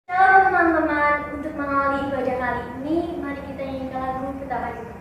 Shalom teman-teman, untuk mengawali ibadah kali ini, mari kita nyanyikan lagu Betapa Cinta.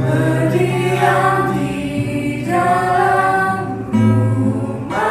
Berdiam di dalam rumah.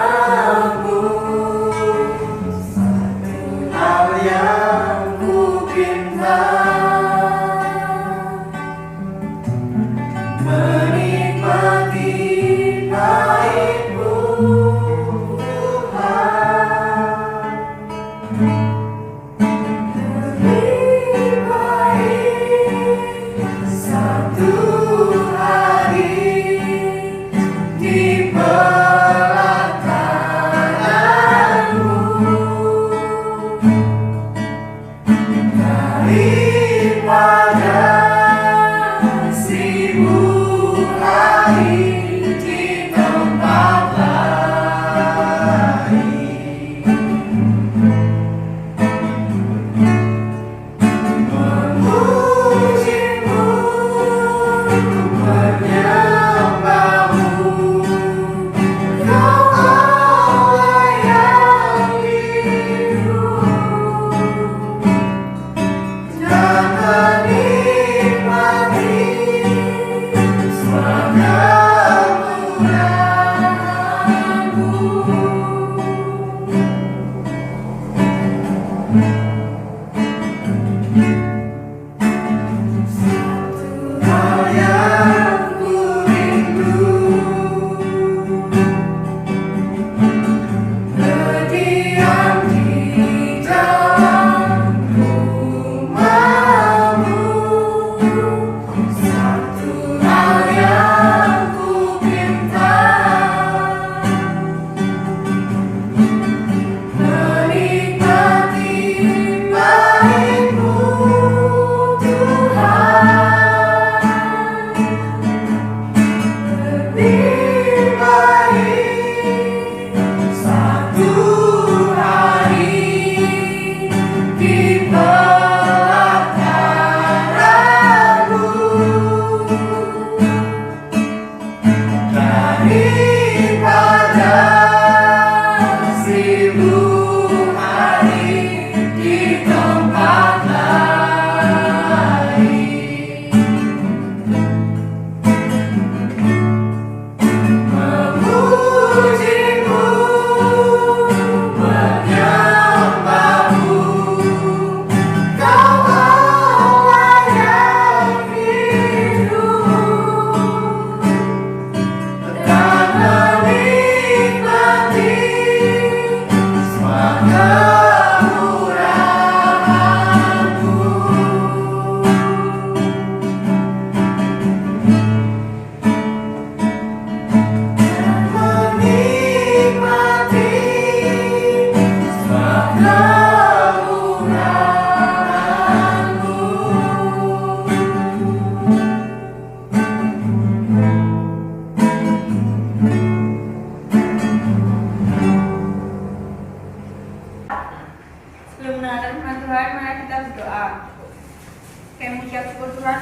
ucap syukur Tuhan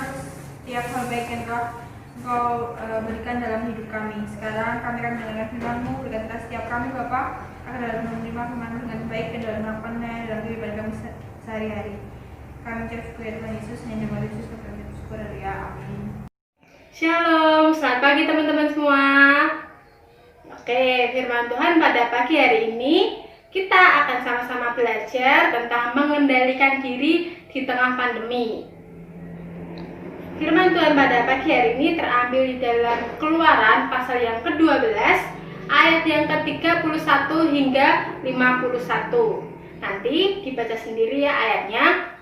tiap hal baik yang Engkau berikan dalam hidup kami. Sekarang kami akan mendengar firman-Mu, berkatalah setiap kami Bapa akan dalam menerima firman-Mu dengan baik dan dalam melakukannya dalam kehidupan kami sehari-hari. Kami ucap syukur ya Tuhan Yesus, hanya nama Yesus kami ucap syukur ya, amin. Shalom, selamat pagi teman-teman semua. Oke, firman Tuhan pada pagi hari ini kita akan sama-sama belajar tentang mengendalikan diri di tengah pandemi. Firman Tuhan pada pagi hari ini terambil di dalam Keluaran pasal yang ke-12 ayat yang ke-31 hingga 51. Nanti dibaca sendiri ya ayatnya.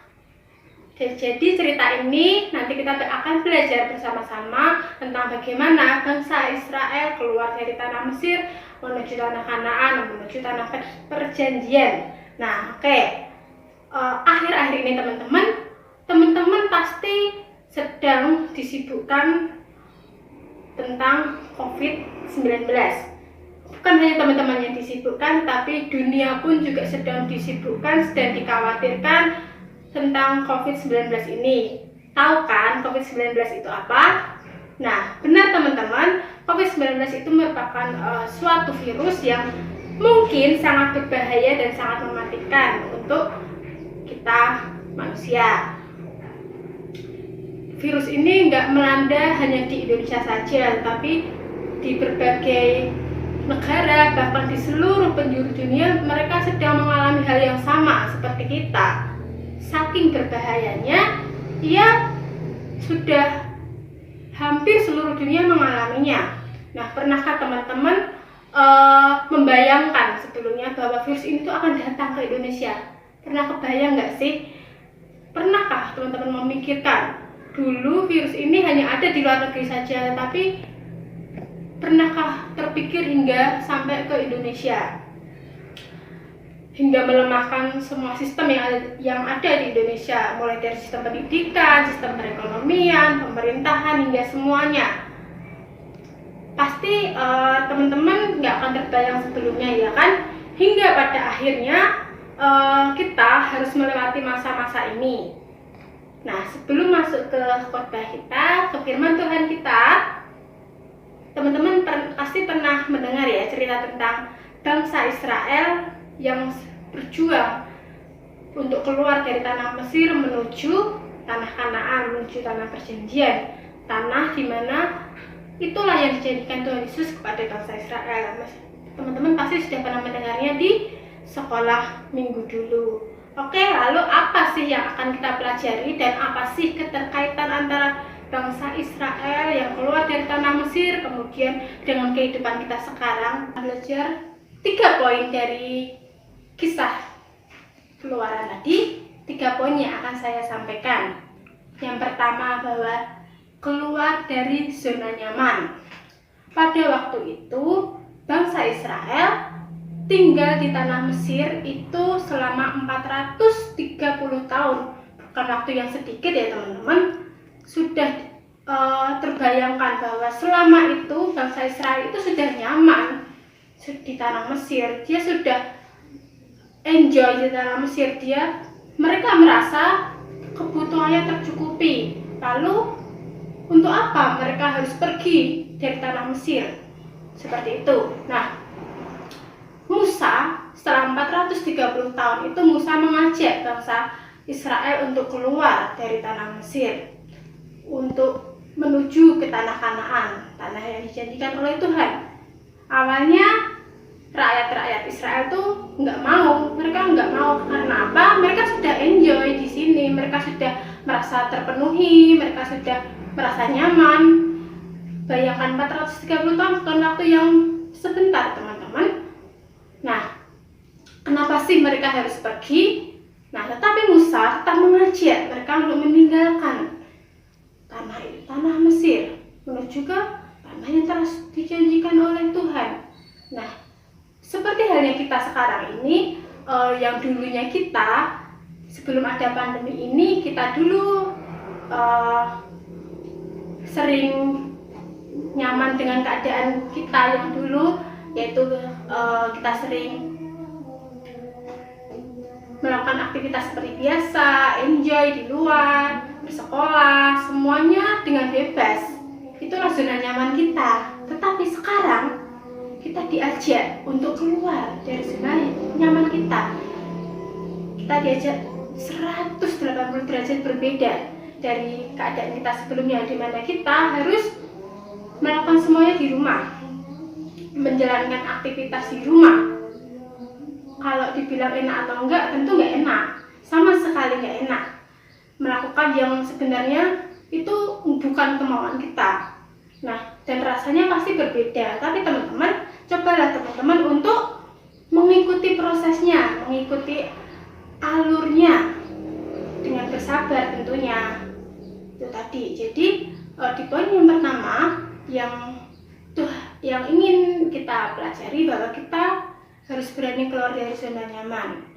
Jadi cerita ini nanti kita akan belajar bersama-sama tentang bagaimana bangsa Israel keluar dari tanah Mesir menuju tanah Kanaan, menuju tanah perjanjian. Nah, akhir-akhir ini teman-teman pasti sedang disibukkan tentang COVID-19. Bukan hanya teman-teman yang disibukkan, tapi dunia pun juga sedang disibukkan, sedang dikhawatirkan tentang COVID-19 ini. Tahu kan COVID-19 itu apa? Nah, benar teman-teman, COVID-19 itu merupakan suatu virus yang mungkin sangat berbahaya dan sangat mematikan untuk kita manusia. Virus ini nggak melanda hanya di Indonesia saja, tapi di berbagai negara, bahkan di seluruh penjuru dunia, mereka sedang mengalami hal yang sama seperti kita. Saking berbahayanya, ia sudah hampir seluruh dunia mengalaminya. Nah, pernahkah teman-teman membayangkan sebelumnya bahwa virus ini tuh akan datang ke Indonesia? Pernah kebayang nggak sih? Pernahkah teman-teman memikirkan dulu virus ini hanya ada di luar negeri saja, tapi pernahkah terpikir hingga sampai ke Indonesia? Hingga melemahkan semua sistem yang ada di Indonesia, mulai dari sistem pendidikan, sistem perekonomian, pemerintahan, hingga semuanya. Pasti teman-teman nggak akan terbayang sebelumnya, ya kan? Hingga pada akhirnya kita harus melewati masa-masa ini. Nah, sebelum masuk ke khotbah kita, ke firman Tuhan kita, teman-teman pasti pernah mendengar ya cerita tentang bangsa Israel yang berjuang untuk keluar dari tanah Mesir menuju tanah Kanaan, menuju tanah perjanjian, tanah di mana itulah yang dijanjikan Tuhan Yesus kepada bangsa Israel. Teman-teman pasti sudah pernah mendengarnya di sekolah minggu dulu. Oke, lalu apa sih yang akan kita pelajari dan apa sih keterkaitan antara bangsa Israel yang keluar dari tanah Mesir kemudian dengan kehidupan kita sekarang? Belajar 3 poin dari kisah Keluaran tadi. 3 poin yang akan saya sampaikan. Yang pertama, bahwa keluar dari zona nyaman. Pada waktu itu bangsa Israel tinggal di tanah Mesir itu selama 430 tahun. Bukan waktu yang sedikit ya teman-teman. Sudah terbayangkan bahwa selama itu bangsa Israel itu sudah nyaman di tanah Mesir. Dia sudah enjoy di tanah Mesir. Mereka merasa kebutuhannya tercukupi. Lalu untuk apa mereka harus pergi dari tanah Mesir? Seperti itu. Nah, Musa setelah 430 tahun itu Musa mengajak bangsa Israel untuk keluar dari tanah Mesir untuk menuju ke tanah Kanaan, tanah yang dijanjikan oleh Tuhan. Awalnya rakyat Israel tuh mereka nggak mau karena apa? Mereka sudah enjoy di sini, mereka sudah merasa terpenuhi, mereka sudah merasa nyaman. Bayangkan 430 tahun bukan waktu yang sebentar teman-teman. Nah, kenapa sih mereka harus pergi? Nah, tetapi Musa tetap mengajak mereka untuk meninggalkan tanah Mesir menuju ke tanah yang telah dijanjikan oleh Tuhan. Nah, seperti halnya kita sekarang ini, yang dulunya kita sebelum ada pandemi ini, kita dulu sering nyaman dengan keadaan kita yang dulu, yaitu kita sering melakukan aktivitas seperti biasa, enjoy di luar, bersekolah, semuanya dengan bebas. Itulah zona nyaman kita. Tetapi sekarang kita diajak untuk keluar dari zona nyaman kita. Kita diajak 180 derajat berbeda dari keadaan kita sebelumnya, di mana kita harus melakukan semuanya di rumah, menjalankan aktivitas di rumah. Kalau dibilang enak atau enggak, tentu enggak enak, sama sekali enggak enak. Melakukan yang sebenarnya itu bukan kemauan kita. Nah, dan rasanya pasti berbeda. Tapi teman-teman, cobalah teman-teman untuk mengikuti prosesnya, mengikuti alurnya dengan bersabar tentunya. Itu tadi. Jadi di poin yang pertama yang ingin kita pelajari bahwa kita harus berani keluar dari zona nyaman.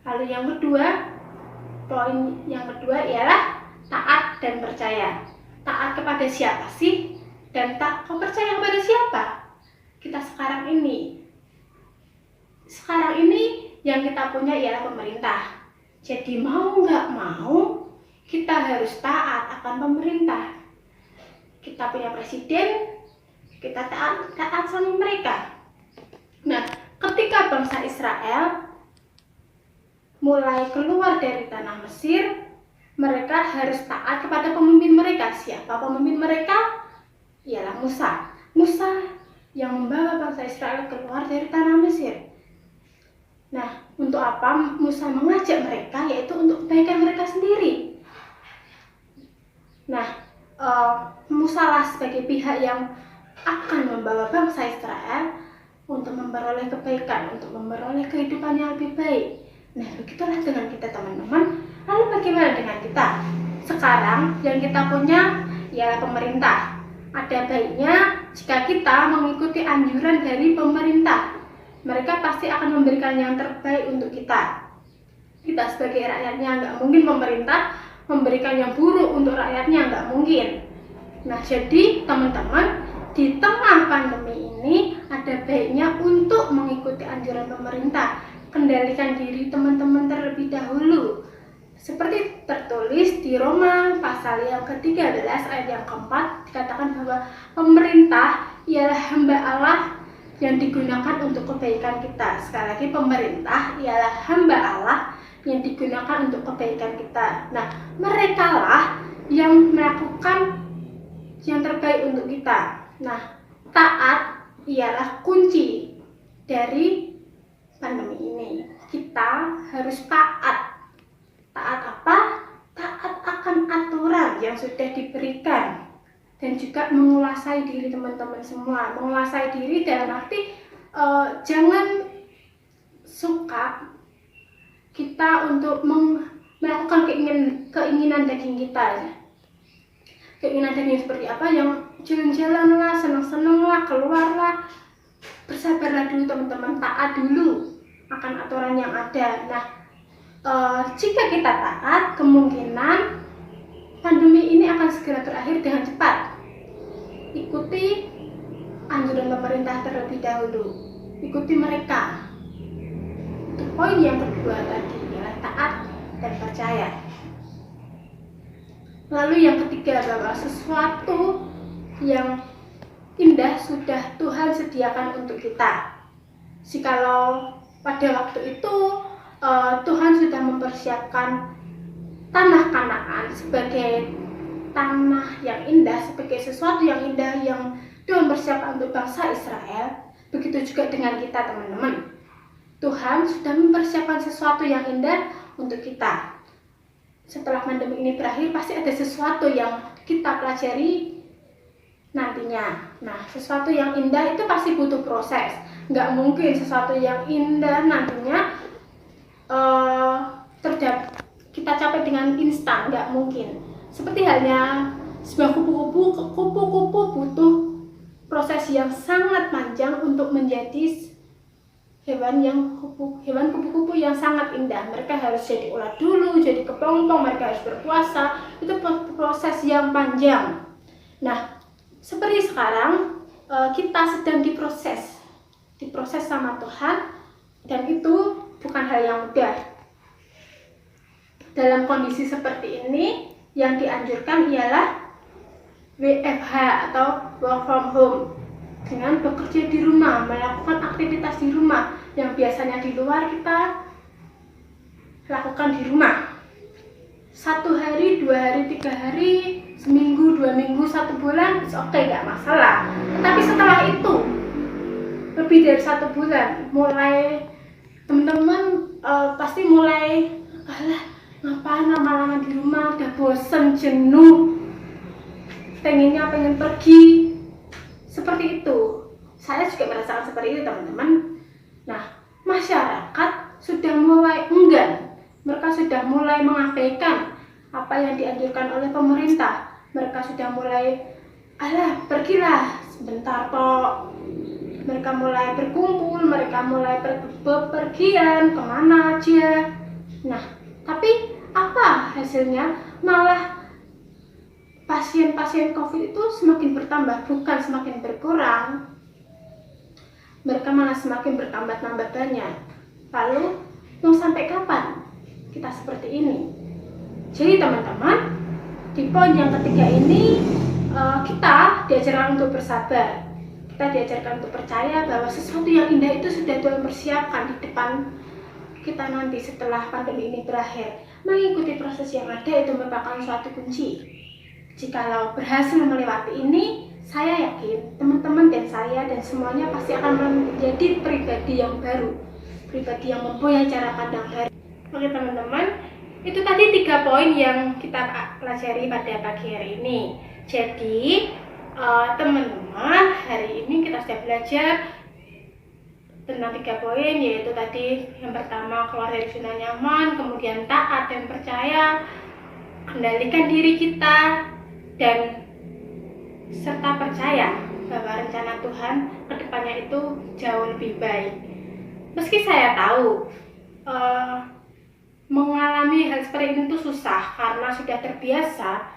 Lalu yang kedua, poin yang kedua ialah taat dan percaya. Taat kepada siapa sih? Dan percaya kepada siapa? Kita sekarang ini yang kita punya ialah pemerintah. Jadi mau nggak mau, kita harus taat akan pemerintah. Kita punya presiden, kita taat sama mereka. Nah, ketika bangsa Israel mulai keluar dari tanah Mesir, mereka harus taat kepada pemimpin mereka. Siapa pemimpin mereka? Ialah Musa. Musa yang membawa bangsa Israel keluar dari tanah Mesir. Nah, untuk apa Musa mengajak mereka? Yaitu untuk kebaikan mereka sendiri. Nah, Musa lah sebagai pihak yang akan membawa bangsa Israel untuk memperoleh kebaikan, untuk memperoleh kehidupan yang lebih baik. Nah, begitulah dengan kita teman-teman. Lalu bagaimana dengan kita? Sekarang yang kita punya ialah pemerintah. Ada baiknya jika kita mengikuti anjuran dari pemerintah. Mereka pasti akan memberikan yang terbaik untuk kita. Kita sebagai rakyatnya nggak mungkin pemerintah memberikan yang buruk untuk rakyatnya, nggak mungkin. Nah, jadi teman-teman, di tengah pandemi ini ada baiknya untuk mengikuti anjuran pemerintah. Kendalikan diri teman-teman terlebih dahulu. Seperti tertulis di Roma pasal yang ke-13 ayat yang keempat, dikatakan bahwa pemerintah ialah hamba Allah yang digunakan untuk kebaikan kita. Sekali lagi, pemerintah ialah hamba Allah yang digunakan untuk kebaikan kita. Nah, mereka lah yang melakukan yang terbaik untuk kita. Nah, taat ialah kunci dari pandemi ini. Kita harus taat. Taat apa? Taat akan aturan yang sudah diberikan. Dan juga menguasai diri teman-teman semua. Menguasai diri dalam arti jangan suka kita untuk melakukan keinginan daging kita. Keinginan daging seperti apa? Yang jalan-jalan lah, seneng-seneng lah, keluar lah. Bersabarlah dulu teman-teman, taat dulu akan aturan yang ada. Nah, jika kita taat, kemungkinan pandemi ini akan segera berakhir dengan cepat. Ikuti anjuran pemerintah terlebih dahulu. Ikuti mereka. Untuk poin yang kedua tadi adalah taat dan percaya. Lalu yang ketiga bahwa sesuatu yang indah sudah Tuhan sediakan untuk kita. Jikalau pada waktu itu Tuhan sudah mempersiapkan tanah Kanaan sebagai tanah yang indah, sebagai sesuatu yang indah yang Tuhan persiapkan untuk bangsa Israel, begitu juga dengan kita teman-teman. Tuhan sudah mempersiapkan sesuatu yang indah untuk kita. Setelah pandemi ini berakhir, pasti ada sesuatu yang kita pelajari nantinya. Nah, sesuatu yang indah itu pasti butuh proses. Nggak mungkin sesuatu yang indah nantinya kita capai dengan instan, nggak mungkin. Seperti halnya sebuah kupu-kupu butuh proses yang sangat panjang untuk menjadi hewan kupu-kupu yang sangat indah. Mereka harus jadi ulat dulu, jadi kepompong, mereka harus berpuasa. Itu proses yang panjang. Nah, seperti sekarang kita sedang diproses sama Tuhan, dan itu bukan hal yang mudah. Dalam kondisi seperti ini, yang dianjurkan ialah WFH atau work from home, dengan bekerja di rumah, melakukan aktivitas di rumah yang biasanya di luar kita lakukan di rumah. 1 hari, 2 hari, 3 hari, seminggu, 2 minggu, 1 bulan, oke, nggak masalah. Tetapi setelah itu lebih dari 1 bulan, mulai teman-teman pasti mulai ngapain lama-lama di rumah, udah bosen, jenuh, pengen pergi, seperti itu. Saya juga merasakan seperti itu, teman-teman. Nah, masyarakat sudah mulai enggan, mereka sudah mulai mengabaikan apa yang dianjurkan oleh pemerintah. Mereka sudah mulai, pergilah sebentar kok. Mereka mulai berkumpul, mereka mulai bepergian kemana aja. Nah, tapi apa hasilnya? Malah pasien-pasien COVID itu semakin bertambah, bukan semakin berkurang. Mereka malah semakin bertambah banyak. Lalu, mau sampai kapan kita seperti ini? Jadi teman-teman, di poin yang ketiga ini kita diajarkan untuk bersabar. Kita diajarkan untuk percaya bahwa sesuatu yang indah itu sudah Tuhan persiapkan di depan kita nanti setelah pandemi ini berakhir. Mengikuti proses yang ada itu merupakan suatu kunci. Jikalau berhasil melewati ini, saya yakin teman-teman dan saya dan semuanya pasti akan menjadi pribadi yang baru, pribadi yang mempunyai cara pandang baru. Oke teman-teman, itu tadi 3 poin yang kita pelajari pada pagi hari ini. Jadi teman-teman, hari ini kita sudah belajar tentang 3 poin, yaitu tadi yang pertama keluar dari zona nyaman, kemudian taat dan percaya, kendalikan diri kita, dan serta percaya bahwa rencana Tuhan kedepannya itu jauh lebih baik. Meski saya tahu mengalami hal seperti ini itu susah karena sudah terbiasa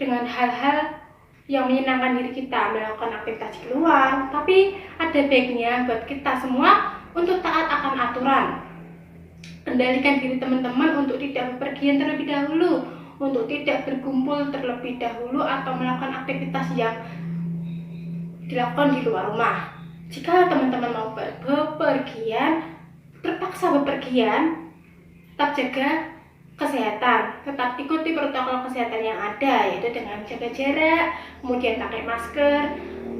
dengan hal-hal yang menyenangkan diri kita, melakukan aktivitas di luar. Tapi ada baiknya buat kita semua untuk taat akan aturan. Kendalikan diri teman-teman untuk tidak bepergian terlebih dahulu, untuk tidak berkumpul terlebih dahulu atau melakukan aktivitas yang dilakukan di luar rumah. Jika teman-teman mau bepergian, terpaksa bepergian, tetap jaga kesehatan, tetap ikuti protokol kesehatan yang ada, yaitu dengan jaga jarak, kemudian pakai masker,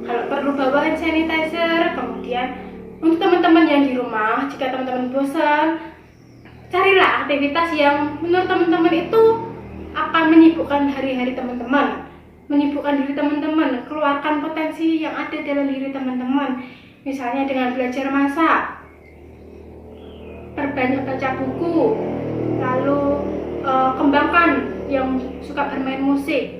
kalau perlu bawa hand sanitizer. Kemudian untuk teman-teman yang di rumah, jika teman-teman bosan, carilah aktivitas yang menurut teman-teman itu akan menyibukkan hari-hari teman-teman, menyibukkan diri teman-teman, keluarkan potensi yang ada dalam diri teman-teman. Misalnya dengan belajar masak, perbanyak baca buku, lalu kembangkan yang suka bermain musik.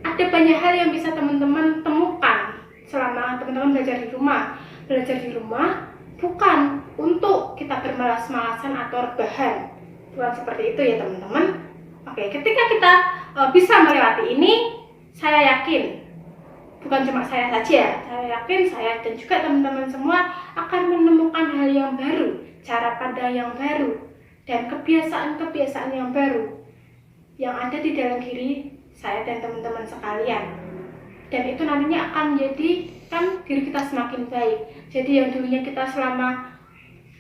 Ada banyak hal yang bisa teman-teman temukan selama teman-teman belajar di rumah. Belajar di rumah bukan untuk kita bermalas-malasan atau rebahan, bukan seperti itu ya teman-teman. Oke, ketika kita bisa melewati ini, saya yakin, bukan cuma saya saja, saya yakin saya dan juga teman-teman semua akan menemukan hal yang baru, cara pandang yang baru, dan kebiasaan-kebiasaan yang baru yang ada di dalam diri saya dan teman-teman sekalian. Dan itu nantinya akan menjadikan diri kita semakin baik. Jadi yang dulunya kita selama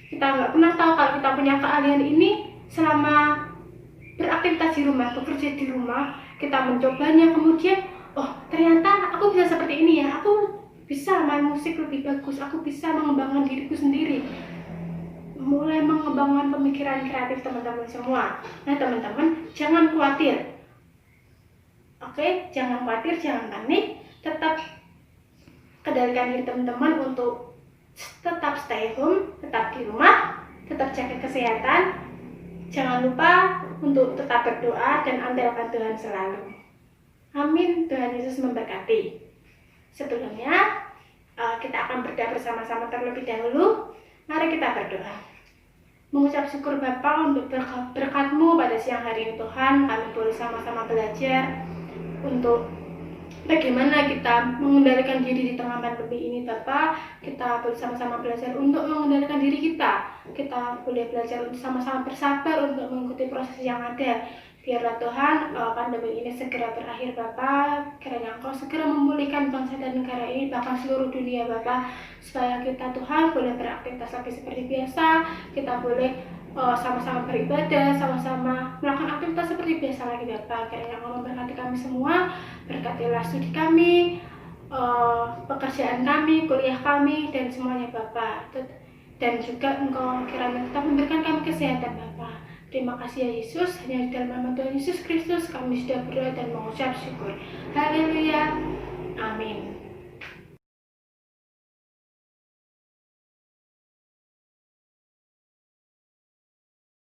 kita nggak pernah tahu kalau kita punya keahlian ini, selama beraktivitas di rumah, bekerja di rumah, kita mencobanya, kemudian ternyata aku bisa seperti ini ya, aku bisa main musik lebih bagus, aku bisa mengembangkan diriku sendiri, mulai mengembangkan pemikiran kreatif teman-teman semua. Nah teman-teman, jangan khawatir, oke, jangan khawatir, jangan panik, tetap kendalikan diri teman-teman untuk tetap stay home, tetap di rumah, tetap jaga kesehatan. Jangan lupa untuk tetap berdoa dan andalkan Tuhan selalu. Amin. Tuhan Yesus memberkati. Sebelumnya kita akan berdoa bersama-sama terlebih dahulu. Mari kita berdoa. Mengucap syukur Bapa untuk berkat-Mu pada siang hari ini Tuhan. Kami boleh sama-sama belajar untuk bagaimana kita mengendalikan diri di tengah pandemi ini Bapa. Kita boleh sama-sama belajar untuk mengendalikan diri kita. Kita boleh belajar untuk sama-sama bersabar untuk mengikuti proses yang ada. Biarlah Tuhan pandemi ini segera berakhir Bapak, kiranya Engkau segera memulihkan bangsa dan negara ini, bahkan seluruh dunia Bapak, supaya kita Tuhan boleh beraktivitas lagi seperti biasa, kita boleh sama-sama beribadah, sama-sama melakukan aktivitas seperti biasa lagi Bapak. Kiranya Engkau memberkati kami semua, berkatilah studi kami, pekerjaan kami, kuliah kami, dan semuanya Bapak. Dan juga Engkau kiranya tetap memberikan kami kesehatan Bapak. Terima kasih ya Yesus, hanya di dalam nama Tuhan Yesus Kristus kami sudah berdoa dan mengucap syukur. Haleluya. Amin.